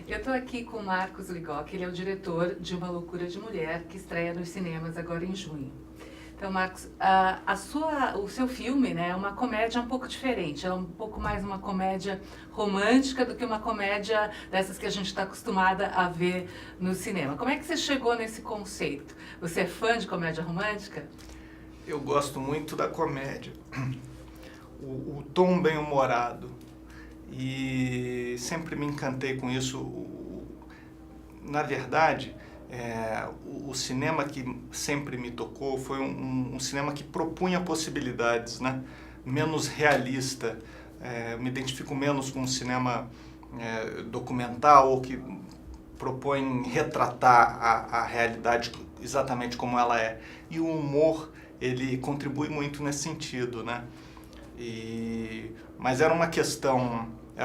Eu estou aqui com o Marcos Ligoc, ele é o diretor de Uma Loucura de Mulher, que estreia nos cinemas agora em junho. Então, Marcos, o seu filme, né, é uma comédia um pouco diferente, é um pouco mais uma comédia romântica do que uma comédia dessas que a gente está acostumada a ver no cinema. Como é que você chegou nesse conceito? Você é fã de comédia romântica? Eu gosto muito da comédia, o tom bem-humorado, e sempre me encantei com isso. Na verdade, o cinema que sempre me tocou foi um cinema que propunha possibilidades, né? Menos realista. Me identifico menos com um cinema documental ou que propõe retratar a realidade exatamente como ela é. E o humor, ele contribui muito nesse sentido, né? Mas era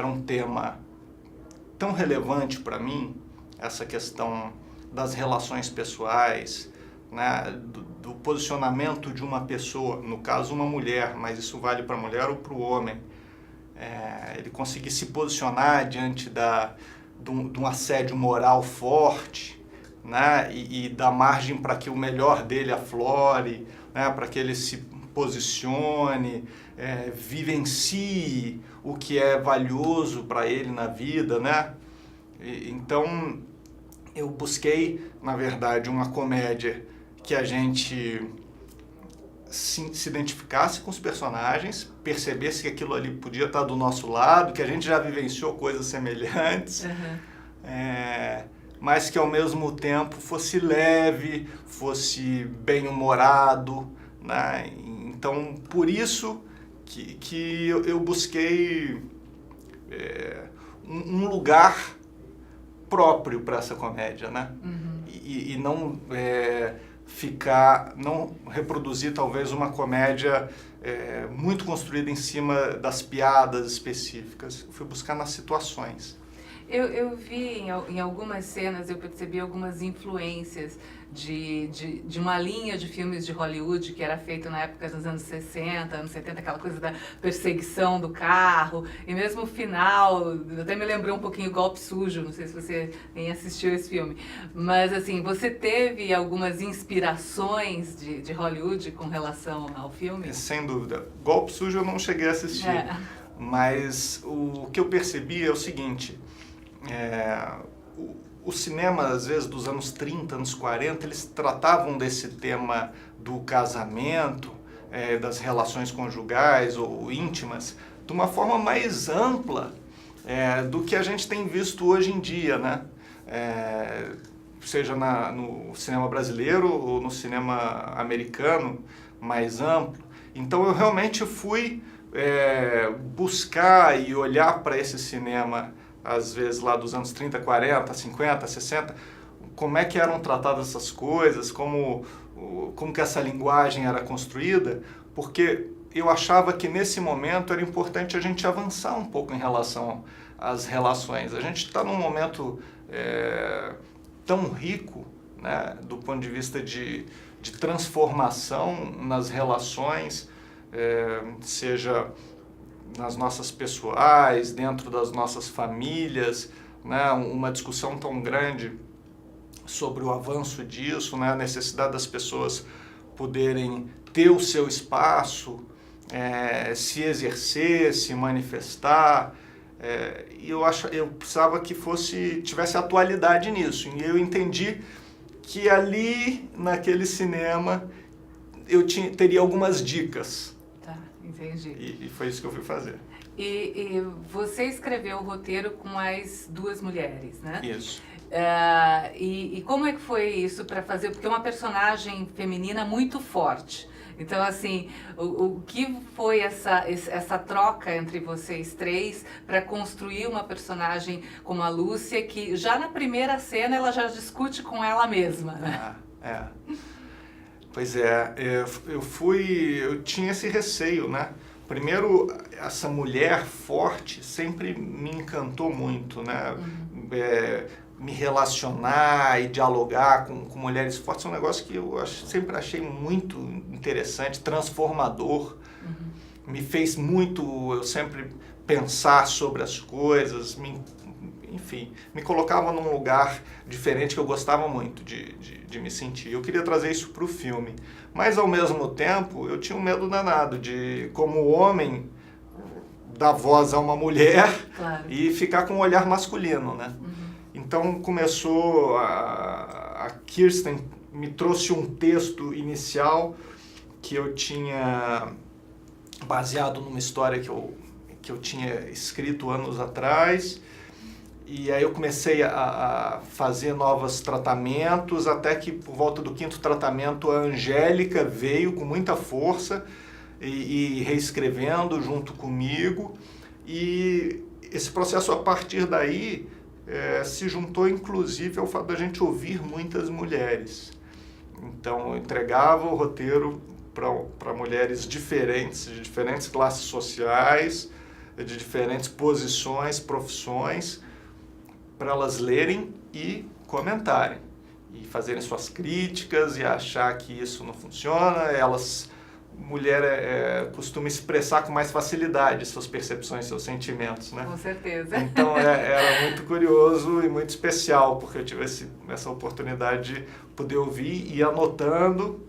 um tema tão relevante para mim, essa questão das relações pessoais, né, do posicionamento de uma pessoa, no caso uma mulher, mas isso vale para a mulher ou para o homem. Ele conseguir se posicionar diante de um assédio moral forte, né, e dar margem para que o melhor dele aflore, né, para que ele se posicione, vivencie o que é valioso para ele na vida, né? Então, eu busquei, na verdade, uma comédia que a gente se identificasse com os personagens, percebesse que aquilo ali podia estar do nosso lado, que a gente já vivenciou coisas semelhantes, mas que ao mesmo tempo fosse leve, fosse bem-humorado, né? Então, por isso que eu busquei um lugar próprio para essa comédia, né? E não não reproduzir talvez uma comédia muito construída em cima das piadas específicas. Eu fui buscar nas situações. Eu vi em algumas cenas, eu percebi algumas influências de uma linha de filmes de Hollywood que era feito na época dos anos 60, anos 70, aquela coisa da perseguição do carro, e mesmo o final, até me lembrou um pouquinho Golpe Sujo, não sei se você nem assistiu esse filme, mas assim, você teve algumas inspirações de Hollywood com relação ao filme? Sem dúvida. Golpe Sujo eu não cheguei a assistir, mas o que eu percebi é o seguinte: o cinema, às vezes, dos anos 30, anos 40, eles tratavam desse tema do casamento, das relações conjugais ou íntimas, de uma forma mais ampla do que a gente tem visto hoje em dia, né? Seja no cinema brasileiro ou no cinema americano, mais amplo. Então eu realmente fui buscar e olhar para esse cinema, às vezes lá dos anos 30, 40, 50, 60, como é que eram tratadas essas coisas, como que essa linguagem era construída, porque eu achava que nesse momento era importante a gente avançar um pouco em relação às relações. A gente está num momento tão rico, né, do ponto de vista de transformação nas relações, seja nas nossas pessoais, dentro das nossas famílias, né? Uma discussão tão grande sobre o avanço disso, né? A necessidade das pessoas poderem ter o seu espaço, se exercer, se manifestar, e eu precisava que tivesse atualidade nisso, e eu entendi que ali, naquele cinema, eu teria algumas dicas. Entendi. E foi isso que eu fui fazer. E você escreveu o roteiro com mais duas mulheres, né? Isso. E como é que foi isso para fazer? Porque é uma personagem feminina muito forte. Então, assim, o que foi essa troca entre vocês três para construir uma personagem como a Lúcia, que já na primeira cena ela já discute com ela mesma, né? Pois eu tinha esse receio, né? Primeiro, essa mulher forte sempre me encantou muito, né? Me relacionar e dialogar com mulheres fortes é um negócio que eu sempre achei muito interessante, transformador. Me fez muito, eu sempre pensar sobre as coisas, me enfim, me colocava num lugar diferente que eu gostava muito de me sentir. Eu queria trazer isso para o filme, mas ao mesmo tempo eu tinha um medo danado de, como homem, dar voz a uma mulher Claro. e ficar com um olhar masculino, né? Então começou, a Kirsten me trouxe um texto inicial que eu tinha baseado numa história que eu tinha escrito anos atrás, e aí eu comecei a fazer novos tratamentos, até que por volta do 5º tratamento a Angélica veio com muita força e reescrevendo junto comigo, e esse processo a partir daí se juntou inclusive ao fato da gente ouvir muitas mulheres. Então eu entregava o roteiro para mulheres diferentes, de diferentes classes sociais, de diferentes posições, profissões, para elas lerem e comentarem, e fazerem suas críticas e achar que isso não funciona. Mulher costuma expressar com mais facilidade suas percepções, seus sentimentos, né? Com certeza. Então era muito curioso e muito especial, porque eu tive essa oportunidade de poder ouvir e ir anotando,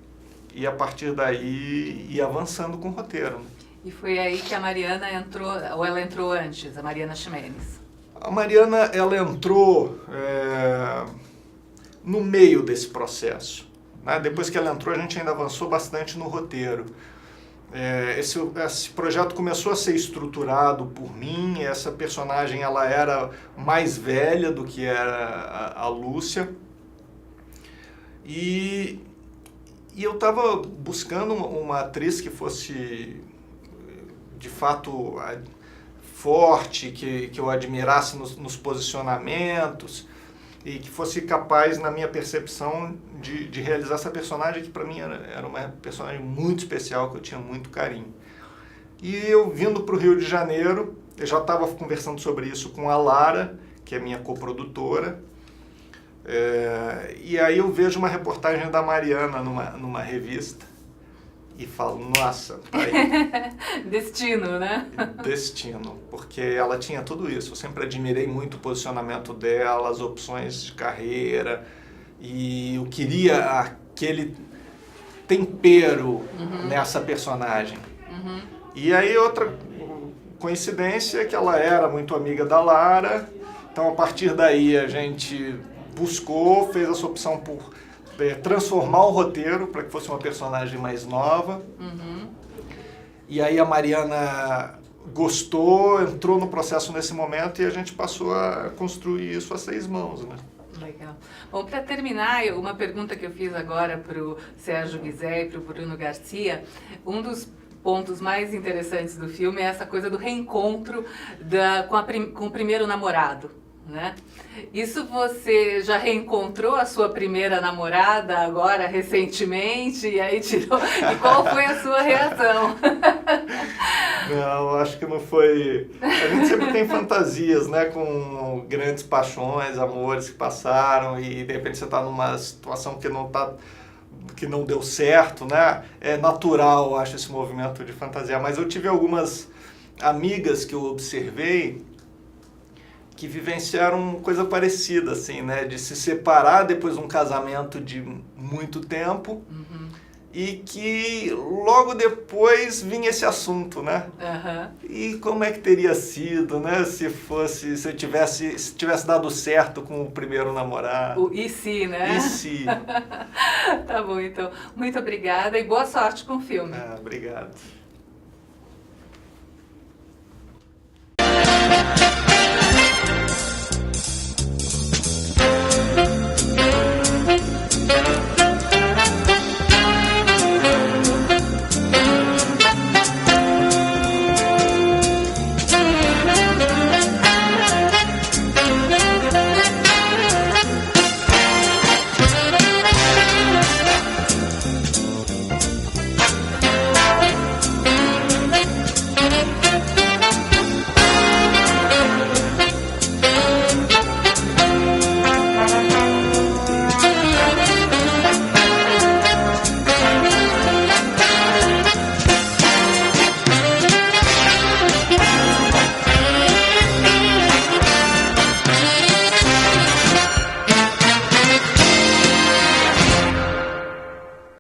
e a partir daí ir avançando com o roteiro. E foi aí que a Mariana entrou, ou ela entrou antes, a Mariana Ximenes? A Mariana, ela entrou no meio desse processo, né? Depois que ela entrou, a gente ainda avançou bastante no roteiro. Esse projeto começou a ser estruturado por mim. Essa personagem, ela era mais velha do que era a Lúcia, e eu estava buscando uma atriz que fosse de fato forte, que eu admirasse nos posicionamentos, e que fosse capaz, na minha percepção, de realizar essa personagem, que para mim era uma personagem muito especial, que eu tinha muito carinho. E eu, vindo para o Rio de Janeiro, eu já estava conversando sobre isso com a Lara, que é minha coprodutora, e aí eu vejo uma reportagem da Mariana numa revista, e falo, nossa, tá aí. Destino, né? Destino, porque ela tinha tudo isso. Eu sempre admirei muito o posicionamento dela, as opções de carreira, e eu queria aquele tempero nessa personagem. E aí outra coincidência é que ela era muito amiga da Lara, então a partir daí a gente buscou, fez essa opção por transformar o roteiro para que fosse uma personagem mais nova. E aí a Mariana gostou, entrou no processo nesse momento, e a gente passou a construir isso a 6 mãos, né? Legal. Bom, para terminar, uma pergunta que eu fiz agora para o Sérgio Guizé e para o Bruno Garcia, um dos pontos mais interessantes do filme é essa coisa do reencontro com o primeiro namorado, né? Isso, você já reencontrou a sua primeira namorada agora, recentemente, e aí tirou... E qual foi a sua reação? Não, acho que não foi... A gente sempre tem fantasias, né? Com grandes paixões, amores que passaram, e de repente você está numa situação que não deu certo, né? É natural, acho, esse movimento de fantasia. Mas eu tive algumas amigas que eu observei que vivenciaram coisa parecida, assim, né? De se separar depois de um casamento de muito tempo, e que logo depois vinha esse assunto, né? E como é que teria sido, né? Se tivesse dado certo com o primeiro namorado. E se, né? E se. Tá bom, então. Muito obrigada e boa sorte com o filme. Obrigado.